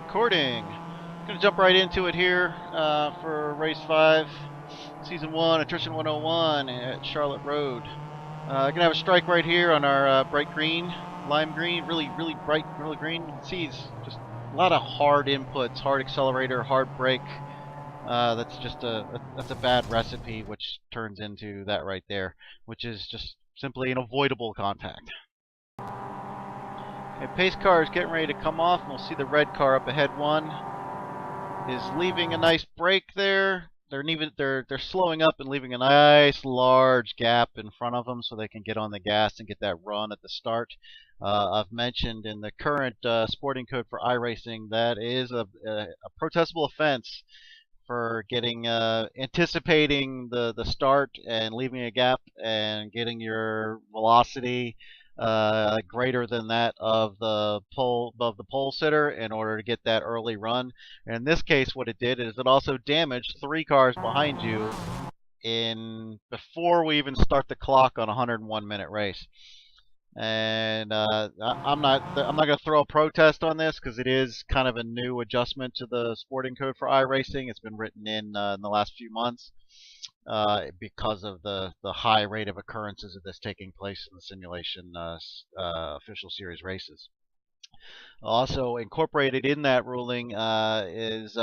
Recording. Gonna jump right into it here for race 5, season 1, attrition 101 at Charlotte Road. Gonna have a strike right here on our bright green, lime green, really bright, really green. You can see it's just a lot of hard inputs, hard accelerator, hard brake. That's just that's a bad recipe, which turns into that right there, which is just simply an avoidable contact. Okay, pace car is getting ready to come off, and we'll see the red car up ahead. One is leaving a nice break there. They're slowing up and leaving a nice large gap in front of them so they can get on the gas and get that run at the start. I've mentioned in the current sporting code for iRacing that is a protestable offense for getting anticipating the start and leaving a gap and getting your velocity greater than that of the pole sitter in order to get that early run. And in this case, what it did is it also damaged 3 cars behind you before we even start the clock on a 101-minute race. And I'm not going to throw a protest on this because it is kind of a new adjustment to the sporting code for iRacing. It's been written in the last few months because of the high rate of occurrences of this taking place in the simulation official series races. Also incorporated in that ruling is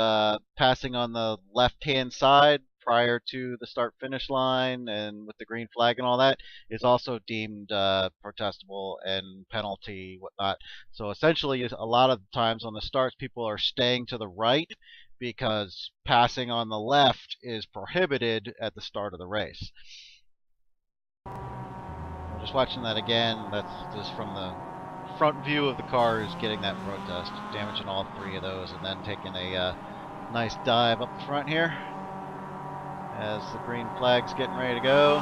passing on the left-hand side prior to the start-finish line and with the green flag and all that is also deemed protestable and penalty, whatnot. So essentially, a lot of times on the starts, people are staying to the right because passing on the left is prohibited at the start of the race. I'm just watching that again. That's just from the front view of the car is getting that protest, damaging all 3 of those, and then taking a nice dive up the front here as the green flag's getting ready to go.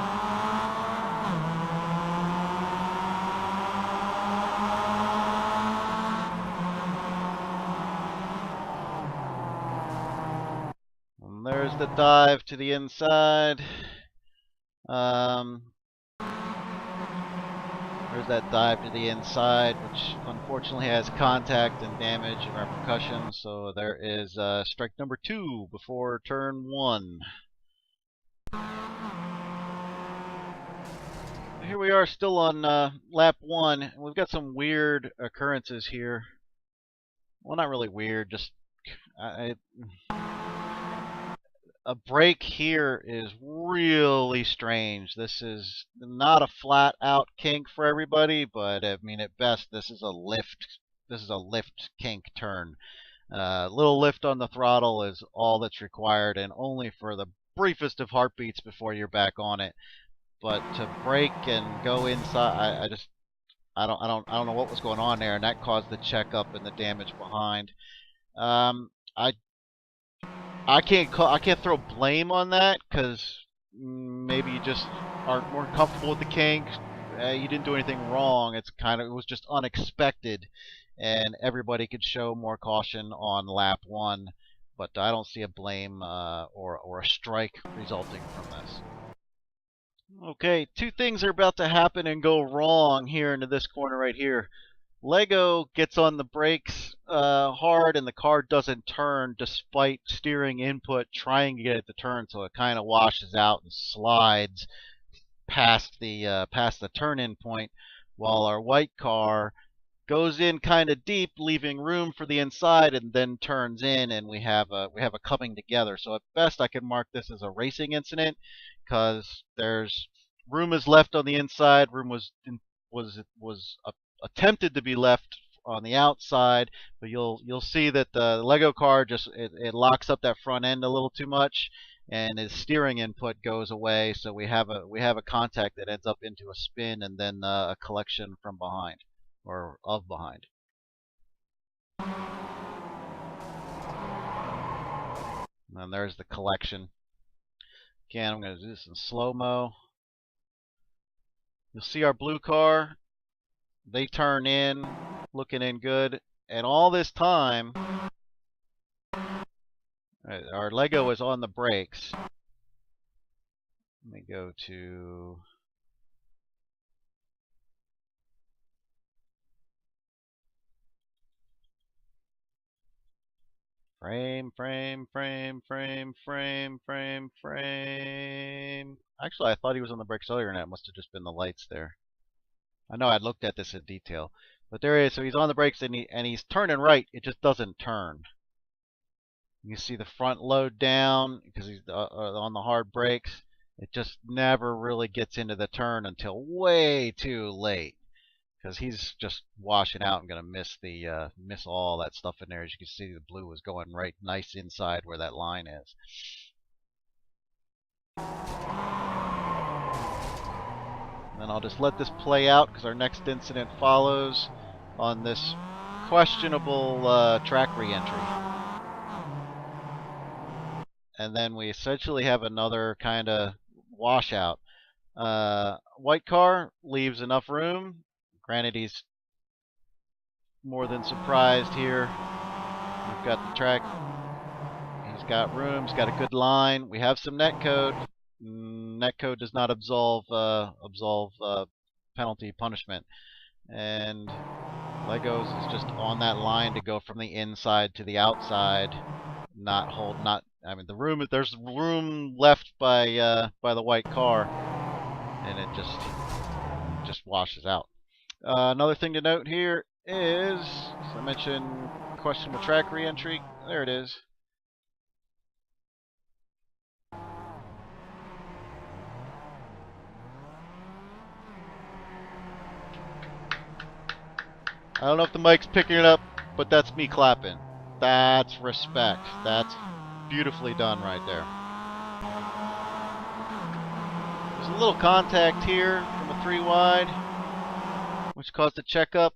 And there's the dive to the inside. There's that dive to the inside, which unfortunately has contact and damage and repercussions. So there is strike number 2 before turn 1. Here we are still on lap 1. We've got some weird occurrences here. Well, not really weird, just a break here is really strange. This is not a flat out kink for everybody, but I mean at best this is a lift. This is a lift kink turn. Little lift on the throttle is all that's required, and only for the briefest of heartbeats before you're back on it. But to brake and go inside, I don't know what was going on there, and that caused the checkup and the damage behind. I can't throw blame on that because maybe you just aren't more comfortable with the kink. You didn't do anything wrong. It was just unexpected, and everybody could show more caution on lap 1. But I don't see a blame or a strike resulting from this. Okay, 2 things are about to happen and go wrong here into this corner right here. Lego gets on the brakes hard, and the car doesn't turn despite steering input trying to get it to turn, so it kind of washes out and slides past the turn-in point, while our white car goes in kind of deep, leaving room for the inside, and then turns in, and we have a coming together. So at best, I can mark this as a racing incident because there's room is left on the inside, room was attempted to be left on the outside, but you'll see that the Lego car just it locks up that front end a little too much, and its steering input goes away. So we have a contact that ends up into a spin and then a collection from behind or of behind. And there's the collection. Again, I'm going to do this in slow-mo. You'll see our blue car. They turn in, looking in good, and all this time, our Lego is on the brakes. Let me go to Frame, frame, frame, frame, frame, frame, frame. Actually, I thought he was on the brakes earlier, and that must have just been the lights there. I know I looked at this in detail, but there he is. So he's on the brakes, and he's turning right. It just doesn't turn. You see the front load down because he's on the hard brakes. It just never really gets into the turn until way too late, because he's just washing out and going to miss all that stuff in there. As you can see, the blue is going right nice inside where that line is. And then I'll just let this play out because our next incident follows on this questionable track reentry. And then we essentially have another kind of washout. White car leaves enough room. Granted, he's more than surprised here. We've got the track. He's got room. He's got a good line. We have some netcode. Netcode does not absolve penalty punishment. And Legos is just on that line to go from the inside to the outside. I mean, there's room left by the white car, and it just washes out. Another thing to note here is, as I mentioned, questionable track reentry. There it is. I don't know if the mic's picking it up, but that's me clapping. That's respect. That's beautifully done right there. There's a little contact here from a 3 wide, which caused a checkup.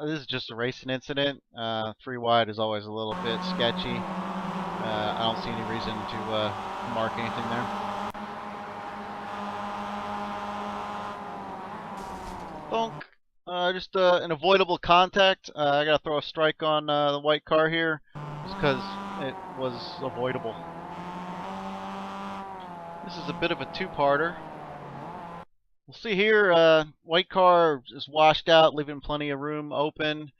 This is just a racing incident. 3 wide is always a little bit sketchy. I don't see any reason to mark anything there. Bonk. Just an avoidable contact. I gotta throw a strike on the white car here, just because it was avoidable. This is a bit of a two-parter. We'll see here. White car is washed out, leaving plenty of room open.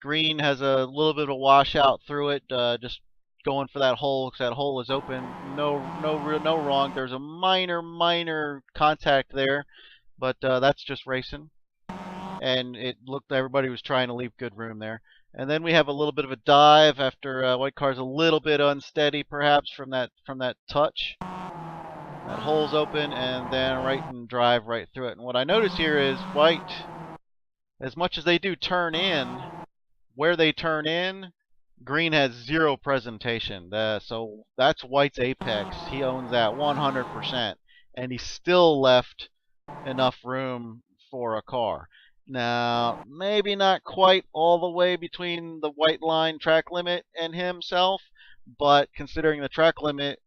Green has a little bit of a washout through it, just going for that hole because that hole is open. No wrong. There's a minor contact there, but that's just racing. And it looked everybody was trying to leave good room there. And then we have a little bit of a dive after white car's a little bit unsteady, perhaps from that touch. That hole's open, and then right and drive right through it. And what I notice here is white, as much as they do turn in, where they turn in, green has zero presentation. So that's white's apex. He owns that 100%, and he still left enough room for a car. Now, maybe not quite all the way between the white line track limit and himself, but considering the track limit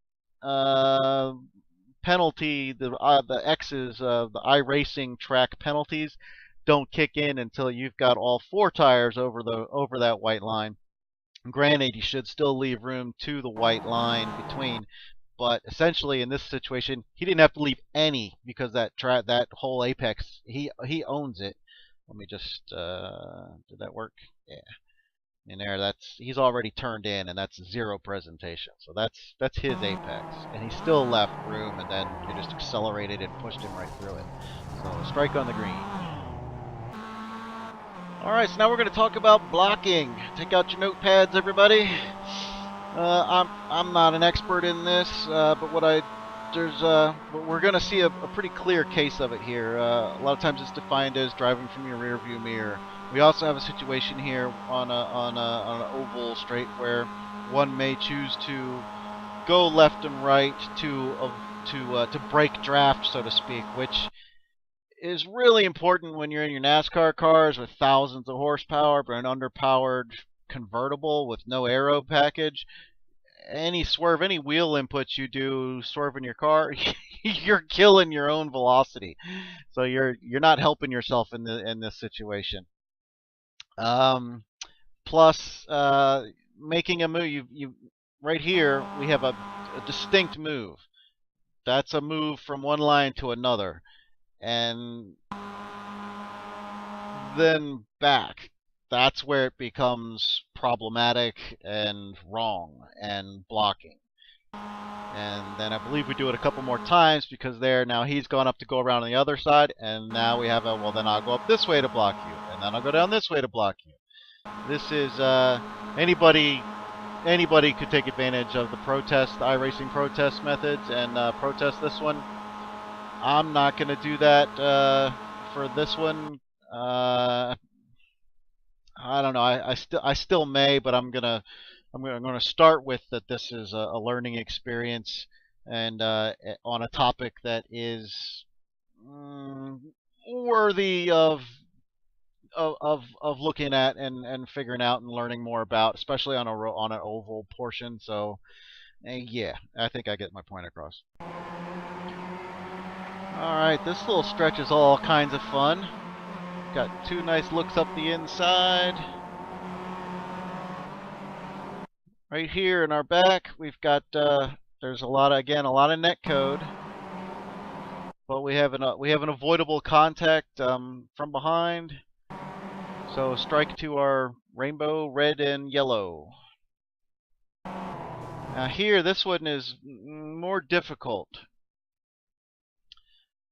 penalty, the X's, the iRacing track penalties don't kick in until you've got all 4 tires over that white line. Granted, you should still leave room to the white line between, but essentially in this situation, he didn't have to leave any because that whole apex, he owns it. Let me just did that work? Yeah. In there, he's already turned in, and that's zero presentation. So that's his apex, and he still left room, and then you just accelerated and pushed him right through it. So strike on the green. All right, so now we're going to talk about blocking. Take out your notepads, everybody. I'm not an expert in this, but we're going to see a pretty clear case of it here. A lot of times it's defined as driving from your rear view mirror. We also have a situation here on an oval straight where one may choose to go left and right to break draft, so to speak, which is really important when you're in your NASCAR cars with thousands of horsepower, but an underpowered convertible with no aero package. Any wheel inputs you do swerving your car, you're killing your own velocity. So you're not helping yourself in this situation. Plus, making a move, right here we have a distinct move. That's a move from one line to another, and then back. that's where it becomes problematic and wrong and blocking. And then I believe we do it a couple more times because now he's gone up to go around on the other side, and now we have well, then I'll go up this way to block you, and then I'll go down this way to block you. This is anybody could take advantage of the iRacing protest methods and protest this one. I'm not going to do that for this one. I don't know. I still may, but I'm gonna start with that. This is a learning experience, and on a topic that is worthy of looking at and figuring out and learning more about, especially on an oval portion. So, yeah, I think I get my point across. All right, this little stretch is all kinds of fun. Got two nice looks up the inside. Right here in our back, we've got there's a lot of net code, but we have an avoidable contact from behind. So strike to our rainbow, red and yellow. Now here, this one is more difficult.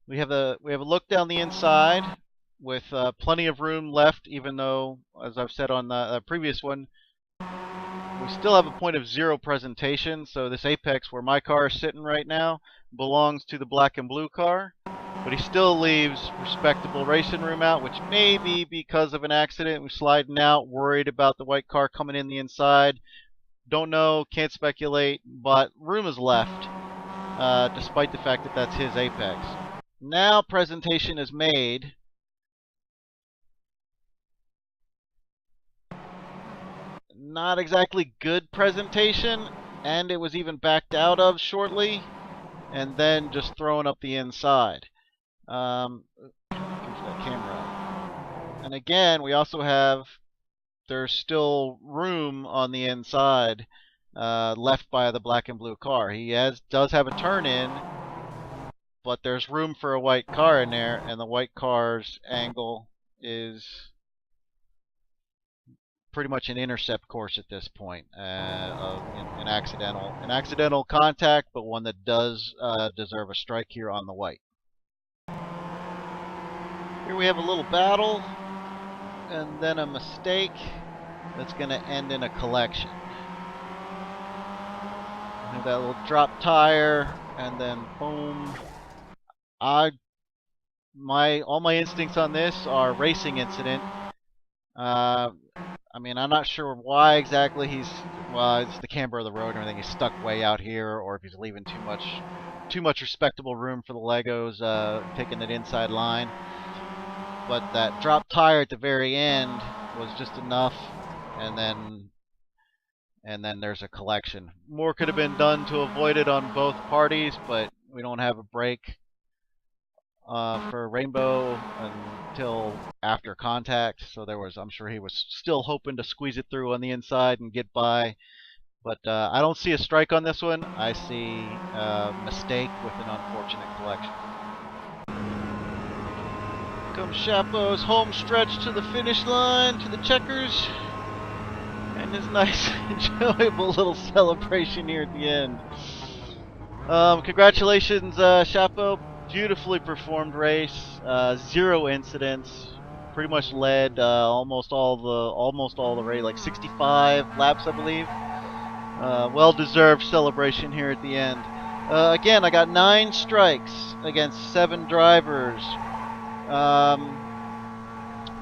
We have a look down the inside with plenty of room left, even though, as I've said on the previous one, we still have a point of zero presentation. So this apex where my car is sitting right now belongs to the black and blue car, but he still leaves respectable racing room out, which may be because of an accident. We're sliding out, worried about the white car coming in the inside. Don't know, can't speculate, but room is left, despite the fact that that's his apex. Now presentation is made. Not exactly good presentation, and it was even backed out of shortly, and then just thrown up the inside. That camera. And again, we also have, there's still room on the inside left by the black and blue car. He does have a turn in, but there's room for a white car in there, and the white car's angle is pretty much an intercept course at this point, an accidental contact, but one that does deserve a strike here on the white. Here we have a little battle, and then a mistake that's going to end in a collection. Have that little drop tire, and then boom. All my instincts on this are racing incident. I mean, I'm not sure why exactly it's the camber of the road and everything. He's stuck way out here, or if he's leaving too much respectable room for the Legos, taking that inside line. But that drop tire at the very end was just enough, and then there's a collection. More could have been done to avoid it on both parties, but we don't have a break for Rainbow until after contact, so I'm sure he was still hoping to squeeze it through on the inside and get by, but I don't see a strike on this one. I see a mistake with an unfortunate collection. Comes Chapo's home stretch to the finish line, to the checkers, and his nice enjoyable little celebration here at the end. Congratulations, Chapo. Beautifully performed race, 0 incidents, pretty much led almost all the race, like 65 laps, I believe. Well-deserved celebration here at the end. Again, I got 9 strikes against 7 drivers,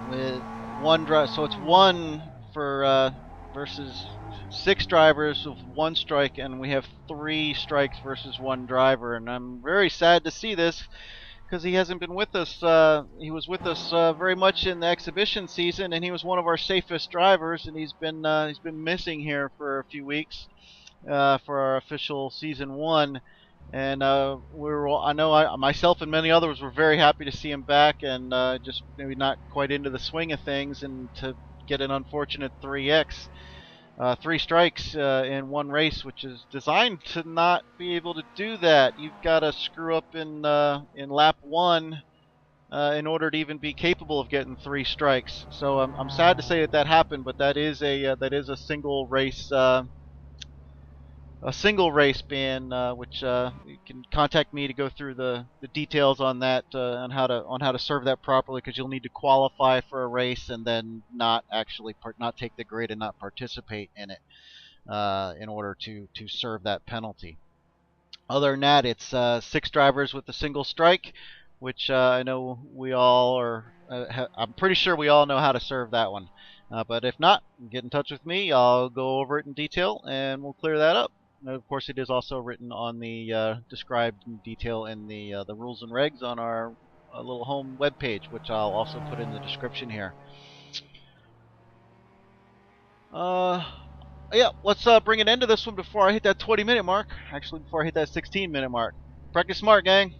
with 1 drive. So it's 1 for versus 6 drivers with 1 strike, and we have 3 strikes versus 1 driver. And I'm very sad to see this because he hasn't been with us. He was with us very much in the exhibition season, and he was one of our safest drivers. And he's been missing here for a few weeks for our official season 1. And myself and many others were very happy to see him back, and just maybe not quite into the swing of things, and to get an unfortunate 3x. 3 strikes in 1 race, which is designed to not be able to do that. You've got to screw up in lap 1 in order to even be capable of getting 3 strikes. So I'm sad to say that that happened, but that is a single race ban, which you can contact me to go through the details on that, on how to serve that properly, because you'll need to qualify for a race and then not actually not take the grid and not participate in it in order to serve that penalty. Other than that, it's 6 drivers with a single strike, which I know we all are. I'm pretty sure we all know how to serve that one. But if not, get in touch with me. I'll go over it in detail and we'll clear that up. And of course, it is also written on the described in detail in the rules and regs on our little home webpage, which I'll also put in the description here. Uh, yeah, let's bring an end to this one before I hit that 20-minute mark. Actually, before I hit that 16-minute mark. Practice smart, gang.